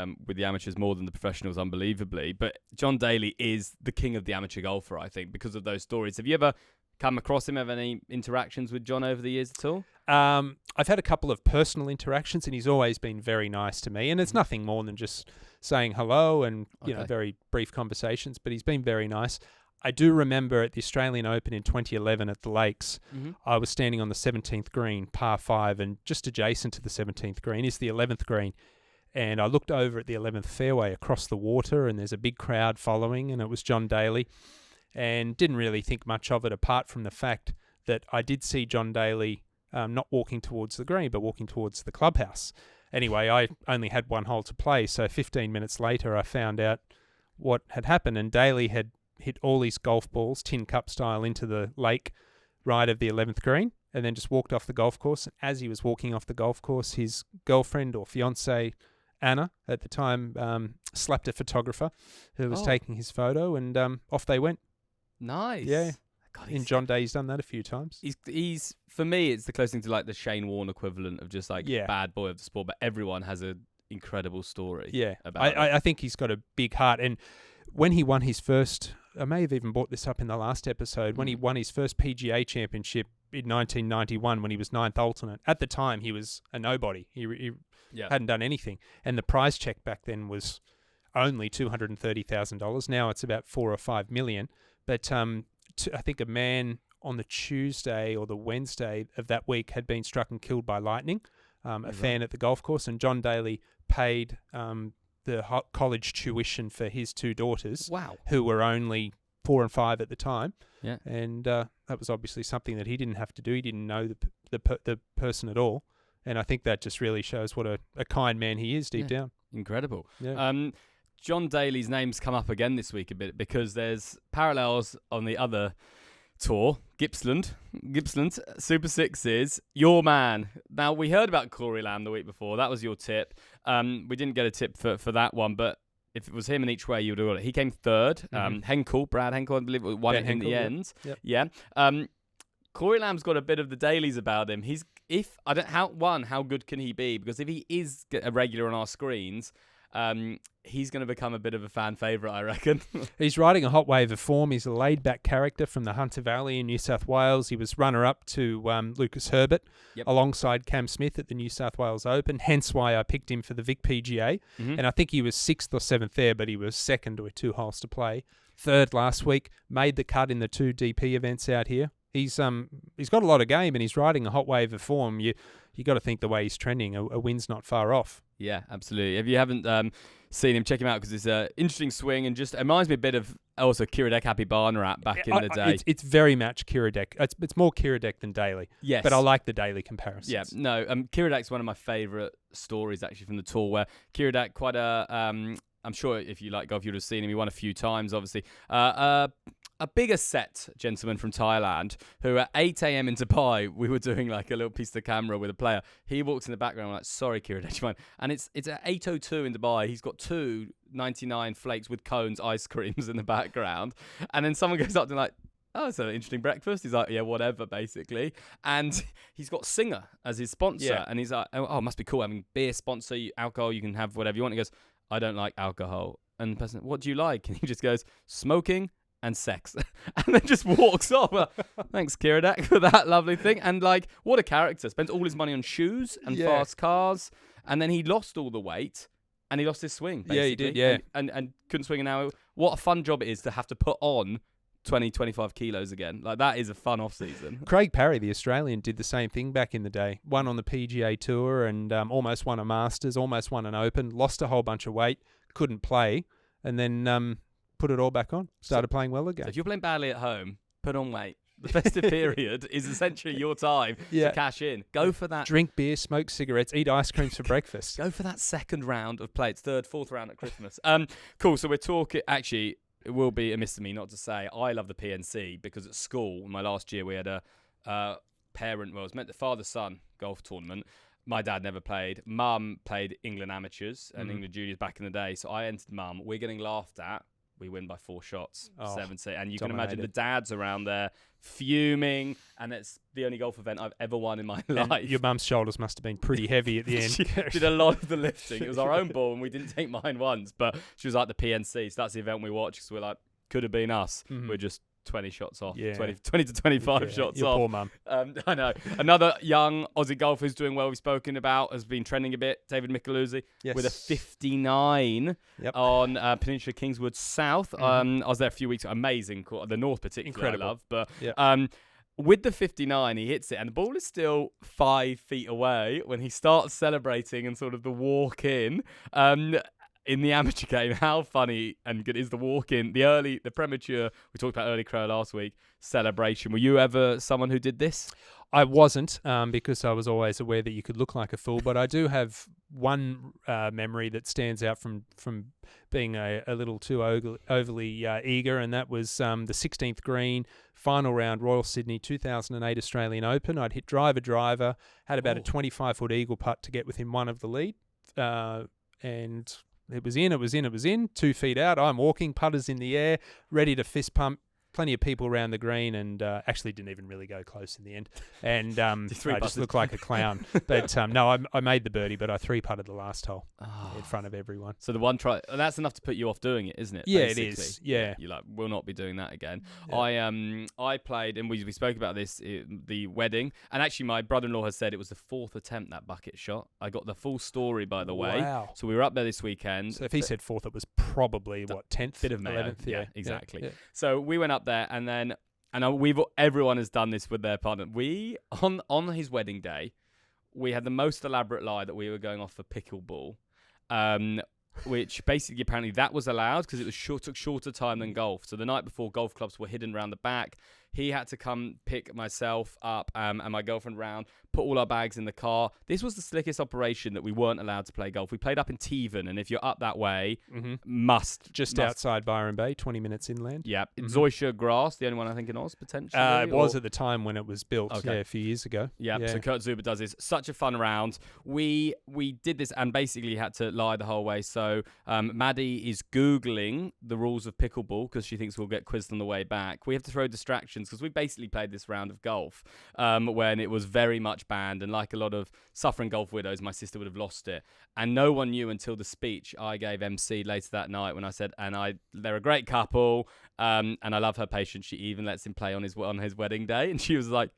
amateurs more than the professionals, unbelievably. But John Daly is the king of the amateur golfer, I think, because of those stories. Have you ever come across him? Have any interactions with John over the years at all? I've had a couple of personal interactions, and he's always been very nice to me. And it's nothing more than just saying hello and very brief conversations. But he's been very nice. I do remember at the Australian Open in 2011 at the Lakes, I was standing on the 17th green, par 5, and just adjacent to the 17th green is the 11th green. And I looked over at the 11th fairway across the water, and there's a big crowd following, and it was John Daly. And didn't really think much of it apart from the fact that I did see John Daly not walking towards the green, but walking towards the clubhouse. Anyway, I only had one hole to play, so 15 minutes later I found out what had happened, and Daly had hit all his golf balls, tin cup style, into the lake right of the 11th green, and then just walked off the golf course. And as he was walking off the golf course, his girlfriend or fiancée, Anna, at the time, slapped a photographer who was taking his photo, and off they went. Nice. Yeah. God, in John Day, he's done that a few times. He's for me, it's the closest thing to like the Shane Warne equivalent of just like bad boy of the sport, but everyone has an incredible story. Yeah. About I think he's got a big heart. And when he won his first, I may have even brought this up in the last episode, when he won his first PGA Championship in 1991 when he was 9th alternate. At the time, he was a nobody. He hadn't done anything. And the prize check back then was only $230,000. Now it's about $4 or $5 million. But I think a man on the Tuesday or the Wednesday of that week had been struck and killed by lightning, a fan at the golf course, and John Daly paid the college tuition for his 2 daughters, who were only 4 and 5 at the time. Yeah. And that was obviously something that he didn't have to do. He didn't know the person at all. And I think that just really shows what a kind man he is deep down. Incredible. Yeah. John Daly's name's come up again this week a bit because there's parallels on the other tour, Gippsland, Super Sixes, your man. Now, we heard about Corey Lamb the week before. That was your tip. We didn't get a tip for that one, but if it was him in each way, you would have got it. He came 3rd. Brad Henkel, I believe, won it in the end. Yep. Yeah. Corey Lamb's got a bit of the dailies about him. How good can he be? Because if he is a regular on our screens, He's going to become a bit of a fan favourite, I reckon. He's riding a hot wave of form. He's a laid-back character from the Hunter Valley in New South Wales. He was runner-up to Lucas Herbert alongside Cam Smith at the New South Wales Open, hence why I picked him for the Vic PGA. And I think he was 6th or 7th there, but he was 2nd with 2 holes to play. 3rd last week, made the cut in the 2 DP events out here. He's got a lot of game, and he's riding a hot wave of form. You got to think the way he's trending, a win's not far off. Yeah, absolutely. If you haven't seen him, check him out because it's an interesting swing and just it reminds me a bit of also Kiradek Happy Barnarat back in the day. It's very much Kiradek. It's more Kiradek than Daly. Yes. But I like the Daly comparisons. Yeah, no, Kiradek's one of my favourite stories actually from the tour where Kiradek quite a... I'm sure if you like golf, you would have seen him. He won a few times, obviously. A bigger set gentleman from Thailand who at 8 a.m. in Dubai, we were doing like a little piece of camera with a player. He walks in the background, I'm like, sorry, Kira, do you mind? And it's at 8:02 in Dubai. He's got 2.99 flakes with cones, ice creams in the background. And then someone goes up to him like, oh, it's an interesting breakfast. He's like, yeah, whatever, basically. And he's got Zinger as his sponsor. Yeah. And he's like, oh, it must be cool having beer sponsor, alcohol, you can have whatever you want. He goes, I don't like alcohol. And the person, what do you like? And he just goes, smoking and sex. And then just walks off. Thanks, Kiradek, for that lovely thing. And like, what a character. Spends all his money on shoes and fast cars. And then he lost all the weight and he lost his swing, basically. Yeah, he did, yeah. And couldn't swing an hour. What a fun job it is to have to put on 20, 25 kilos again. Like, that is a fun off-season. Craig Parry, the Australian, did the same thing back in the day. Won on the PGA Tour and almost won a Masters, almost won an Open, lost a whole bunch of weight, couldn't play, and then put it all back on. Started playing well again. So if you're playing badly at home, put on weight. The festive period is essentially your time to cash in. Go for that. Drink beer, smoke cigarettes, eat ice creams for breakfast. Go for that second round of play. It's 3rd, 4th round at Christmas. Cool. So we're talking... Actually, it will be amiss of me not to say I love the PNC because at school, my last year, we had a parent... Well, it was meant the father-son golf tournament. My dad never played. Mum played England amateurs and England juniors back in the day. So I entered Mum. We're getting laughed at. We win by 4 shots, 7-6. And you can imagine the dads around there fuming. And it's the only golf event I've ever won in my life. Your mum's shoulders must have been pretty heavy at the end. She did a lot of the lifting. It was our own ball and we didn't take mine once. But she was like the PNC. So that's the event we watched. So we're like, could have been us. We're just 20 shots off, 20 to 25 shots your off. Poor mum. I know. Another young Aussie golfer who's doing well, we've spoken about, has been trending a bit, David McIlory, with a 59 on Peninsula Kingswood South. I was there a few weeks ago. Amazing. The North particularly incredible. I love. But with the 59, he hits it, and the ball is still 5 feet away when he starts celebrating and sort of the walk in. In the amateur game, how funny and good is the walk-in, the premature, we talked about early crow last week, celebration. Were you ever someone who did this? I wasn't, because I was always aware that you could look like a fool, but I do have one memory that stands out from being a little too overly eager, and that was the 16th green, final round, Royal Sydney 2008 Australian Open. I'd hit driver, had about a 25-foot eagle putt to get within one of the lead, and... It was in, 2 feet out. I'm walking, putters in the air, ready to fist pump. Plenty of people around the green and actually didn't even really go close in the end. And I just looked like a clown. But no, I made the birdie, but I 3-putted the last hole in front of everyone. So the one try, that's enough to put you off doing it, isn't it? Yeah, basically? It is. Yeah. You're like, we'll not be doing that again. Yeah. I played, and we spoke about this, the wedding. And actually, my brother-in-law has said it was the 4th attempt, that bucket shot. I got the full story, by the way. Wow. So we were up there this weekend. So if he said 4th, it was probably, 10th? Bit of Mayo. 11th? Yeah, exactly. Yeah. So we went up there, and then... And everyone has done this with their partner. We, on his wedding day, we had the most elaborate lie that we were going off for pickleball, which basically apparently that was allowed because it took shorter time than golf. So the night before, golf clubs were hidden around the back. He had to come pick myself up and my girlfriend round, put all our bags in the car. This was the slickest operation that we weren't allowed to play golf. We played up in Tevan, and if you're up that way, Just outside Byron Bay, 20 minutes inland. Yeah. Zoysia grass, the only one I think in Oz, potentially. It was at the time when it was built, a few years ago. Yeah, so Kurt Zuber does this. Such a fun round. We did this and basically had to lie the whole way. So Maddie is Googling the rules of pickleball because she thinks we'll get quizzed on the way back. We have to throw distractions reactions, because we basically played this round of golf when it was very much banned, and like a lot of suffering golf widows, my sister would have lost it. And no one knew until the speech I gave MC later that night when I said, they're a great couple, and I love her patience. She even lets him play on his wedding day. And she was like,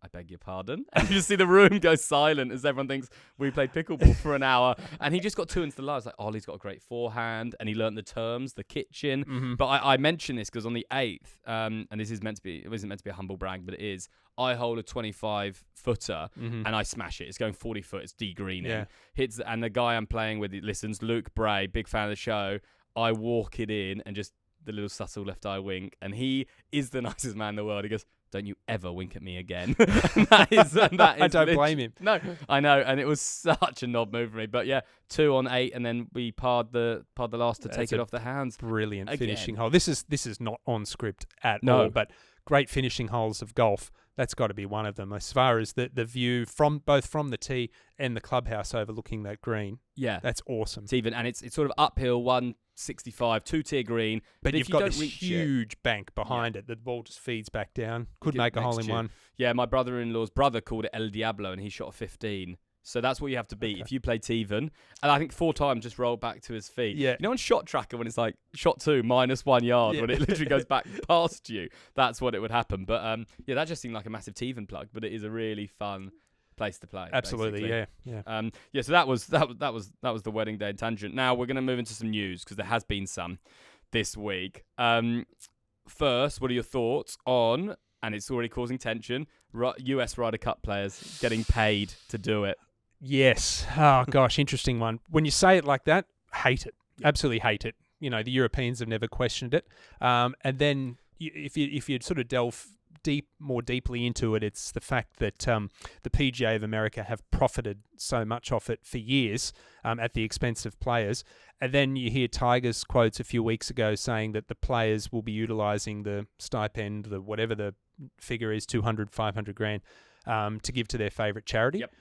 I beg your pardon. And you just see the room go silent as everyone thinks we played pickleball for an hour. And he just got 2 into the last. Like, Ollie's got a great forehand, and he learnt the terms, the kitchen. Mm-hmm. But I mention this because on the 8th, and this is meant to be, it isn't meant to be a humble brag, but it is. I hold a 25-footer and I smash it. It's going 40 foot. It's de-greening. Yeah. Hits, and the guy I'm playing with, he listens, Luke Bray, big fan of the show. I walk it in and just the little subtle left eye wink, and he is the nicest man in the world. He goes, don't you ever wink at me again. that is I don't blame him. No, I know, and it was such a knob move for me. But yeah, 2 on 8, and then we parred the last to take it off the hands. Brilliant Again. finishing hole. This is not on script at No. all, but great finishing holes of golf. That's got to be one of them. As far as the view from both from the tee and the clubhouse overlooking that green. Yeah, that's awesome. It's even, and it's sort of uphill, 165, 2-tier green. But if you've you got don't this reach huge bank behind it. The ball just feeds back down. Could make a hole in one. Yeah, my brother-in-law's brother called it El Diablo, and he shot a 15. So that's what you have to beat. Okay. If you played even, and I think 4 times just rolled back to his feet. Yeah. You know on Shot Tracker when it's like shot 2 -1 yard, when it literally goes back past you, that's what it would happen. But yeah, that just seemed like a massive Teven plug, but it is a really fun place to play. Absolutely, basically. Yeah. So that was the wedding day tangent. Now we're going to move into some news because there has been some this week. First, what are your thoughts on, and it's already causing tension, US Ryder Cup players getting paid to do it? Yes. Oh, gosh, interesting one. When you say it like that, hate it. Absolutely hate it. You know, the Europeans have never questioned it. And then if you sort of delve more deeply into it, it's the fact that the PGA of America have profited so much off it for years at the expense of players. And then you hear Tiger's quotes a few weeks ago saying that the players will be utilising the stipend, whatever the figure is, 200, 500 grand, to give to their favourite charity. Yep.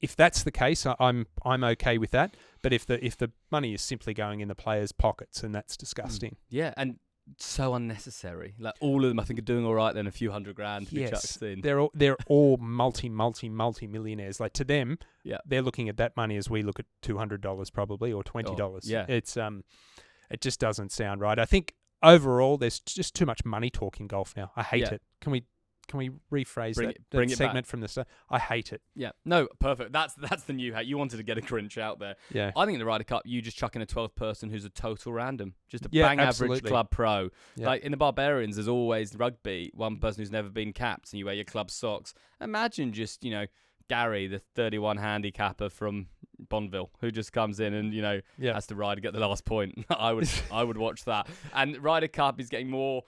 If that's the case, I'm okay with that. But if the money is simply going in the players' pockets, and that's disgusting. Yeah, and so unnecessary. Like all of them, I think, are doing all right. Then a few $100 grand to be chucked in. They're all multi millionaires. Like to them, they're looking at that money as we look at $200 probably, or $20. Yeah, it's it just doesn't sound right. I think overall, there's just too much money talk in golf now. I hate it. Can we rephrase that segment from the start? I hate it. Yeah. No, perfect. That's the new hate. You wanted to get a Grinch out there. Yeah. I think in the Ryder Cup, you just chuck in a 12th person who's a total random. Just a bang average club pro. Yeah. Like in the Barbarians, there's always rugby, one person who's never been capped, and you wear your club socks. Imagine just, Gary, the 31 handicapper from Bonneville, who just comes in and, has to ride to get the last point. I would watch that. And Ryder Cup is getting more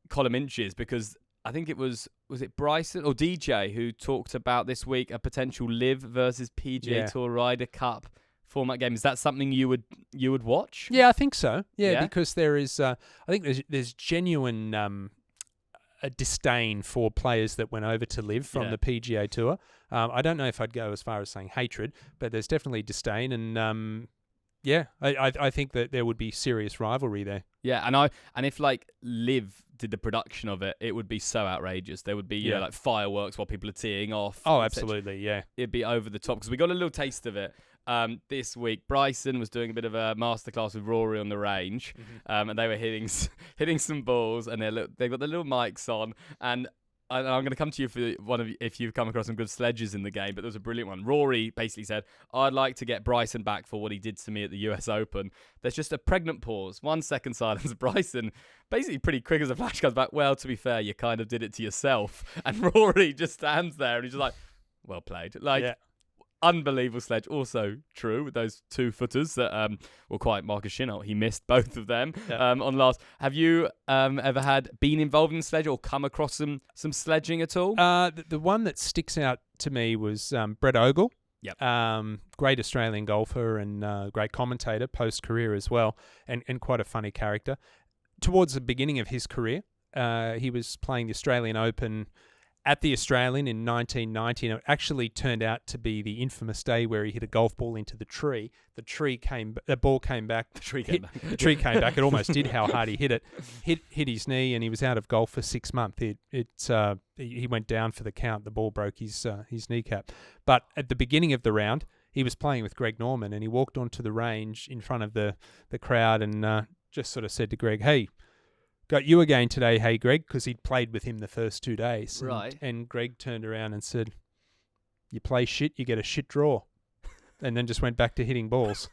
column inches because I think it was it Bryson or DJ who talked about this week a potential LIV versus PGA Tour Ryder Cup format game. Is that something you would watch? Yeah, I think so. Yeah? Because there is, I think there's genuine a disdain for players that went over to LIV from the PGA Tour. I don't know if I'd go as far as saying hatred, but there's definitely disdain, and I think that there would be serious rivalry there. Yeah, and if like LIV did the production of it, it would be so outrageous. There would be like fireworks while people are teeing off. Oh, absolutely, yeah. It'd be over the top because we got a little taste of it this week. Bryson was doing a bit of a masterclass with Rory on the range, and they were hitting some balls, and they've got the little mics on, and I'm going to come to you for if you've come across some good sledges in the game, but there was a brilliant one. Rory basically said, I'd like to get Bryson back for what he did to me at the US Open. There's just a pregnant pause, 1 second silence. Bryson, basically pretty quick as a flash, comes back, well, to be fair, you kind of did it to yourself. And Rory just stands there and he's just like, well played. Unbelievable sledge. Also true with those 2 footers that were quite Marcus Shinolt. He missed both of them on last. Have you ever been involved in sledge or come across some sledging at all? The one that sticks out to me was Brett Ogle. Yep. Great Australian golfer and great commentator post-career as well, and quite a funny character. Towards the beginning of his career, he was playing the Australian Open at the Australian in 1990, and it actually turned out to be the infamous day where he hit a golf ball into the tree. The ball came back. The tree came back. It almost did. How hard he hit it. Hit his knee, and he was out of golf for 6 months. He went down for the count. The ball broke his kneecap. But at the beginning of the round, he was playing with Greg Norman, and he walked onto the range in front of the crowd and just sort of said to Greg, "Hey, got you again today, hey Greg," because he'd played with him the first 2 days. Right. And Greg turned around and said, "You play shit, you get a shit draw," and then just went back to hitting balls.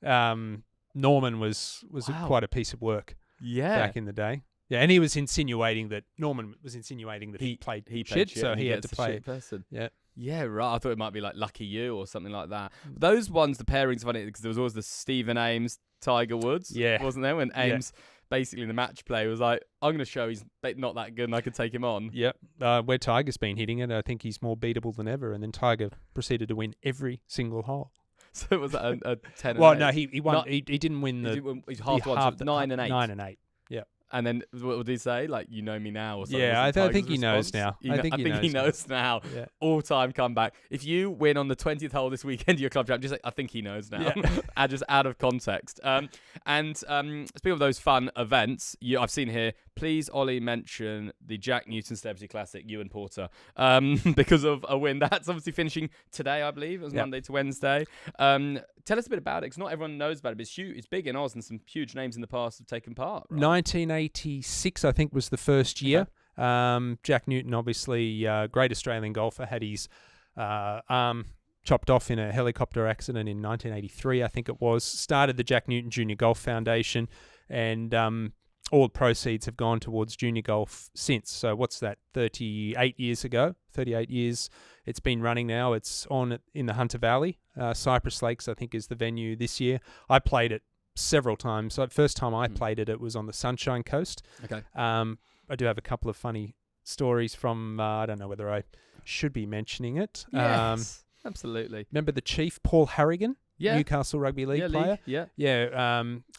Norman was quite a piece of work. Back in the day. Yeah, and he was insinuating that he played shit, so he had to play shit person. Yeah. Yeah, right. I thought it might be like Lucky You or something like that. Those ones, the pairings, funny because there was always the Stephen Ames, Tiger Woods, wasn't there? When Ames, basically in the match play, was like, "I'm going to show he's not that good and I can take him on." Yep. Where Tiger's been hitting it, I think he's more beatable than ever. And then Tiger proceeded to win every single hole. So was that a 10 and Well, 8? no, he won. He didn't win He's halved 9 and 8. 9 and 8. Yeah. And then what did he say? Like, "You know me now," or something? Yeah, I think he knows now. I think he knows now. Yeah. All-time comeback. If you win on the 20th hole this weekend, your club champ, just say, "I think he knows now." Yeah. Just out of context. Speaking of those fun events, I've seen here, please, Ollie, mention the Jack Newton Celebrity Classic, Ewan Porter, because of a win. That's obviously finishing today, I believe. It was Monday to Wednesday. Tell us a bit about it, because not everyone knows about it, but it's huge. It's big in Oz, and some huge names in the past have taken part. Right? 1986, I think, was the first year. Okay. Jack Newton, obviously, great Australian golfer, had his arm chopped off in a helicopter accident in 1983, I think it was. Started the Jack Newton Junior Golf Foundation, and all the proceeds have gone towards junior golf since. So what's that, 38 years ago? 38 years it's been running now. It's on in the Hunter Valley. Cypress Lakes, I think, is the venue this year. I played it several times. So the first time I played it was on the Sunshine Coast. Okay. I do have a couple of funny stories from, I don't know whether I should be mentioning it. Yes, absolutely. Remember the Chief, Paul Harrigan? Yeah. Newcastle Rugby League player. Yeah.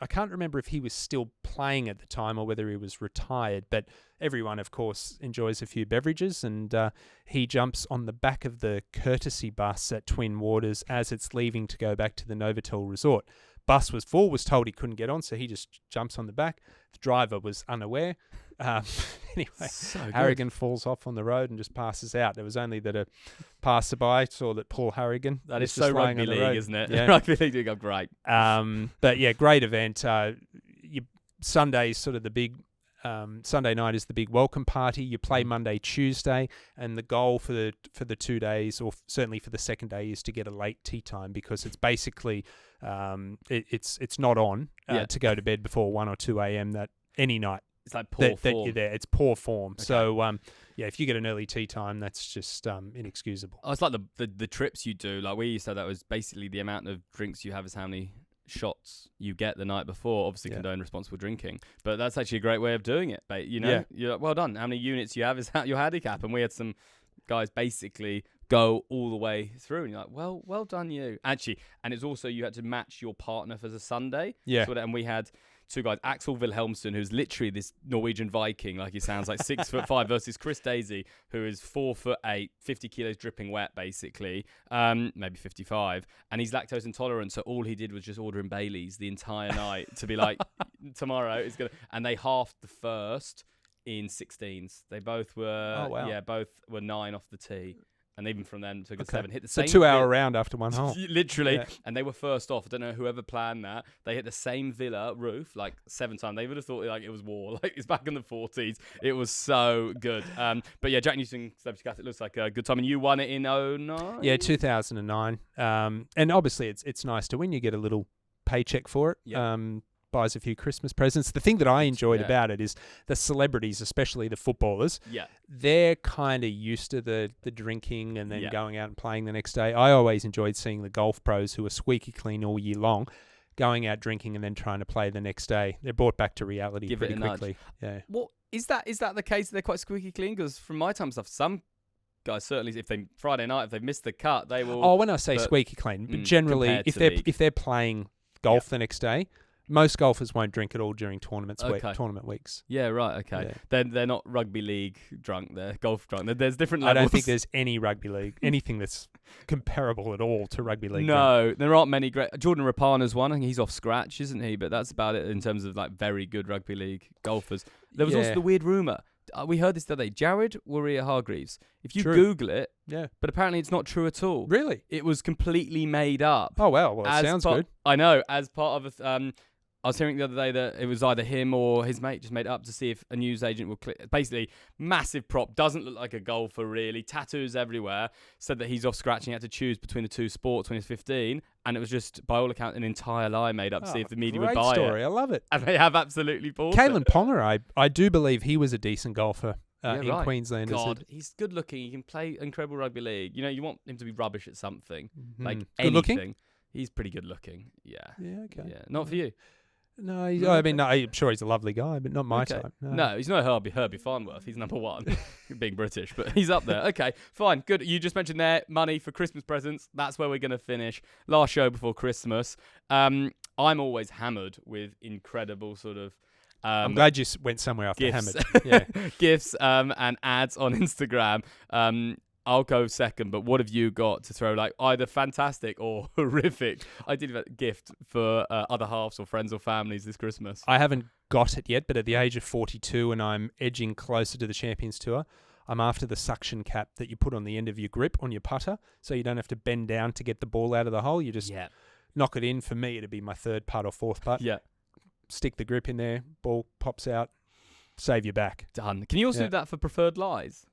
I can't remember if he was still playing at the time or whether he was retired, but everyone, of course, enjoys a few beverages, and he jumps on the back of the courtesy bus at Twin Waters as it's leaving to go back to the Novotel Resort. Bus was full, was told he couldn't get on, so he just jumps on the back. The driver was unaware. Anyway, Harrigan falls off on the road and just passes out. There was only that a passerby saw that Paul Harrigan. That is so rugby league, isn't it? Yeah. Rugby league doing great. But yeah, great event. Sunday's sort of the big. Sunday night is the big welcome party. You play Monday, Tuesday, and the goal for the 2 days, or certainly for the second day, is to get a late tea time, because it's basically it's not on to go to bed before 1 or 2 a.m. that any night. It's like poor form. That you're there. It's poor form. Okay. So if you get an early tea time, that's just inexcusable. Oh, it's like the trips you do. Like we used to have, that was basically the amount of drinks you have is how many shots you get the night before. Obviously condone responsible drinking, but that's actually a great way of doing it. But you're like, well done. How many units you have is your handicap, and we had some guys basically go all the way through, and you're like, well done you. Actually, and it's also you had to match your partner for the Sunday. Yeah. And we had two guys, Axel Wilhelmsson, who's literally this Norwegian Viking, like he sounds, like 6'5", versus Chris Daisy, who is 4'8", 50 kilos dripping wet, basically, maybe 55, and he's lactose intolerant. So all he did was just order him Baileys the entire night to be like, tomorrow is gonna. And they halved the first in 16s. They both were, both were 9 off the tee. And even from then, took a 7. Hit the same 2-hour round after one hole. Literally. Yeah. And they were first off. I don't know whoever planned that. They hit the same villa roof like 7 times. They would have thought like it was war. Like it's back in the 40s. It was so good. But yeah, Jack Newton Celebrity Classic looks like a good time. And you won it in 2009? Yeah, 2009. And obviously it's nice to win. You get a little paycheck for it. Yeah. Buys a few Christmas presents. The thing that I enjoyed about it is the celebrities, especially the footballers, they're kind of used to the drinking and then going out and playing the next day. I always enjoyed seeing the golf pros who are squeaky clean all year long, going out drinking and then trying to play the next day. They're brought back to reality pretty quickly. Yeah. Well, is that the case? They're quite squeaky clean? Because from my time stuff, some guys certainly, if they Friday night, if they've missed the cut, they will. Oh, when I say squeaky clean, but generally, if they're playing golf the next day, Most golfers won't drink at all during tournament weeks. Yeah, right. Okay. Yeah. They're not rugby league drunk. They're golf drunk. There's different levels. I don't think there's any rugby league, anything that's comparable at all to rugby league. No, there aren't many great. Jordan Rapana's one. I think he's off scratch, isn't he? But that's about it in terms of like very good rugby league golfers. There was also the weird rumor. We heard this the other day. Jared Warrior-Hargreaves. If you Google it, but apparently it's not true at all. Really? It was completely made up. Oh, well, it sounds good. I know. As part of a... I was hearing the other day that it was either him or his mate just made it up to see if a news agent would click. Basically, massive prop, doesn't look like a golfer really, tattoos everywhere, said that he's off scratch and he had to choose between the two sports when he was 15, and it was just, by all accounts, an entire lie made up to see if the media would buy story. it. I love it. And they have absolutely bought Kalen it. Ponga, I do believe he was a decent golfer in Queensland. God, he's good looking. He can play incredible rugby league. You know, you want him to be rubbish at something. Like good looking? anything. He's pretty good looking. Yeah. Yeah, okay. Yeah. Not for you. No, I mean, I'm sure he's a lovely guy, but not my type. No, he's not Herbie Farnworth. He's number one, being British, but he's up there. Okay, fine, good. You just mentioned there money for Christmas presents. That's where we're going to finish. Last show before Christmas. I'm always hammered with incredible sort of... I'm glad you went somewhere after gifts. hammered. Yeah. Gifts and ads on Instagram. I'll go second, but what have you got to throw, like either fantastic or horrific? I did a gift for other halves or friends or families this Christmas. I haven't got it yet, but at the age of 42 and I'm edging closer to the Champions Tour, I'm after the suction cap that you put on the end of your grip on your putter, so you don't have to bend down to get the ball out of the hole. You just knock it in. For me, it'd be my third putt or fourth putt. Yeah. Stick the grip in there, ball pops out, save your back. Done. Can you also do that for preferred lies?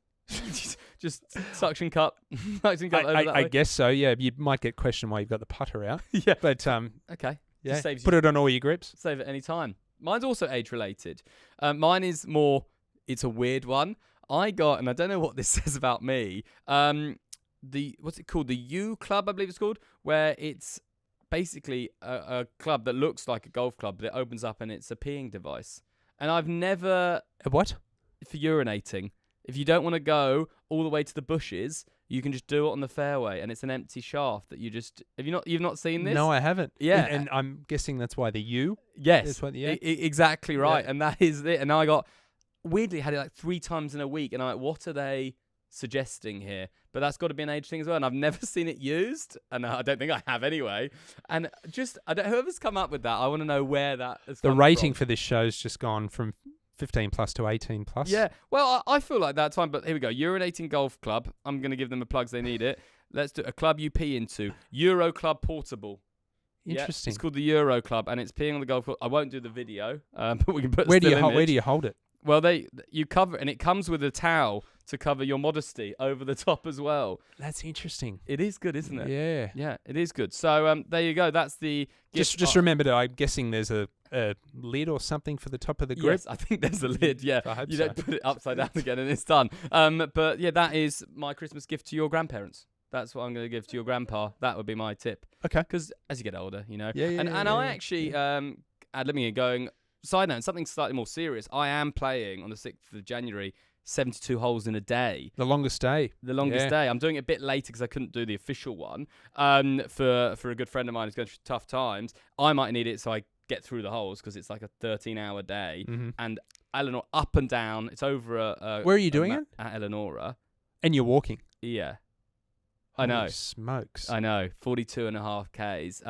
just suction cup over that way? I guess so. Yeah, you might get questioned why you've got the putter out. Yeah, but okay. Yeah, just saves put it on all your grips. Save it any time. Mine's also age related. Mine is more. It's a weird one. I got, and I don't know what this says about me. What's it called? The U Club, I believe it's called, where it's basically a club that looks like a golf club, but it opens up and it's a peeing device. And I've never what for urinating. If you don't want to go all the way to the bushes, you can just do it on the fairway, and it's an empty shaft that you just... You've not seen this? No, I haven't. Yeah. And I'm guessing that's why the U? Yes. Exactly right. Yeah. And that is it. And now I weirdly had it like 3 times in a week, and I'm like, what are they suggesting here? But that's got to be an age thing as well, and I've never seen it used, and I don't think I have anyway. And just, whoever's come up with that, I want to know where that has come The rating from. for this show's just gone from 15 plus to 18 plus. Yeah, well, I feel like that's fine, but here we go. Urinating Golf Club. I'm going to give them a plug, they need it. Let's do a club you pee into. Euro Club Portable. Interesting. Yeah, it's called the Euro Club, and it's peeing on the golf course. I won't do the video, but we can put Where do you hold it? Well, you cover, and it comes with a towel to cover your modesty over the top as well. That's interesting. It is good, isn't it? Yeah. Yeah, it is good. So there you go. That's the gift. Just remember that I'm guessing there's a lid or something for the top of the grip. Yes, I think there's a lid. Yeah, I hope you so. don't put it upside down again, and it's done. But yeah, that is my Christmas gift to your grandparents. That's what I'm going to give to your grandpa. That would be my tip. Okay. Because as you get older, you know. Yeah. And I actually ad-libbing it going. Side note, something slightly more serious. I am playing on the 6th of January, 72 holes in a day. The longest day. The longest day. I'm doing it a bit later because I couldn't do the official one. For a good friend of mine who's going through tough times, I might need it so I get through the holes because it's like a 13-hour day. Mm-hmm. And Eleanor, up and down. It's over a Where are you doing it? At Eleonora. And you're walking. Yeah. I know. Holy smokes. I know. 42.5 Ks.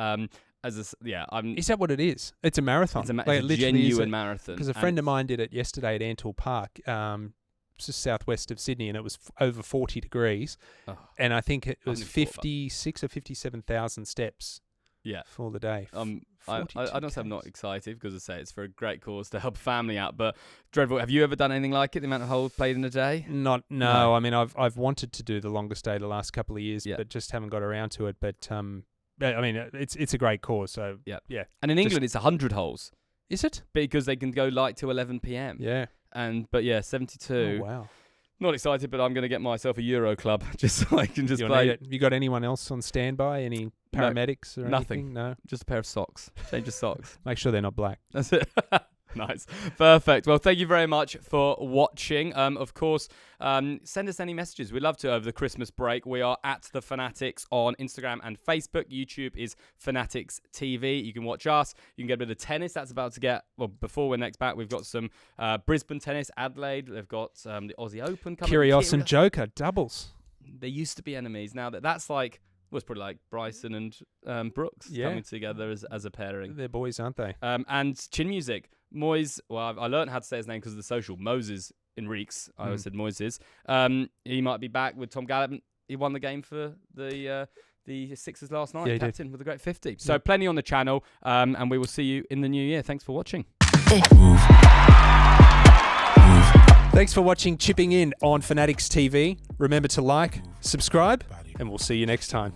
Is that what it is? It's a marathon. It's a genuine marathon. Because a friend of mine did it yesterday at Antle Park, just southwest of Sydney, and it was over 40 degrees. Oh, and I think it was 56 or 57,000 steps. Yeah, for the day. I don't say I'm not excited because I say it's for a great cause to help a family out. But dreadful. Have you ever done anything like it? The amount of holes played in a day? No. I mean, I've wanted to do the longest day the last couple of years, but just haven't got around to it. But I mean, it's a great cause. So yeah. And in England, it's 100 holes. Is it? Because they can go light to 11 p.m. Yeah. But 72. Oh wow. Not excited, but I'm going to get myself a Euro Club just so I can just play. You got anyone else on standby? Any paramedics or nothing? Anything? No. Just a pair of socks. Change of socks. Make sure they're not black. That's it. Nice. Perfect. Well, thank you very much for watching. Of course, send us any messages. We'd love to over the Christmas break. We are at The Fanatics on Instagram and Facebook. YouTube is Fanatics TV. You can watch us. You can get a bit of tennis. That's about to get, well, before we're next back, we've got some Brisbane tennis, Adelaide. They've got the Aussie Open coming. Kyrgios and Joker, doubles. They used to be enemies. Now that's like, well, it's probably like Bryson and Brooks coming together as a pairing. They're boys, aren't they? And Chin Music. Moyes, well, I learned how to say his name because of the social. Moses Enriques. I always said Moises. He might be back with Tom Gallop. He won the game for the Sixers last night. Yeah, captain with a great 50. So plenty on the channel, and we will see you in the new year. Thanks for watching. Thanks for watching Chipping In on Fanatics TV. Remember to like, subscribe, and we'll see you next time.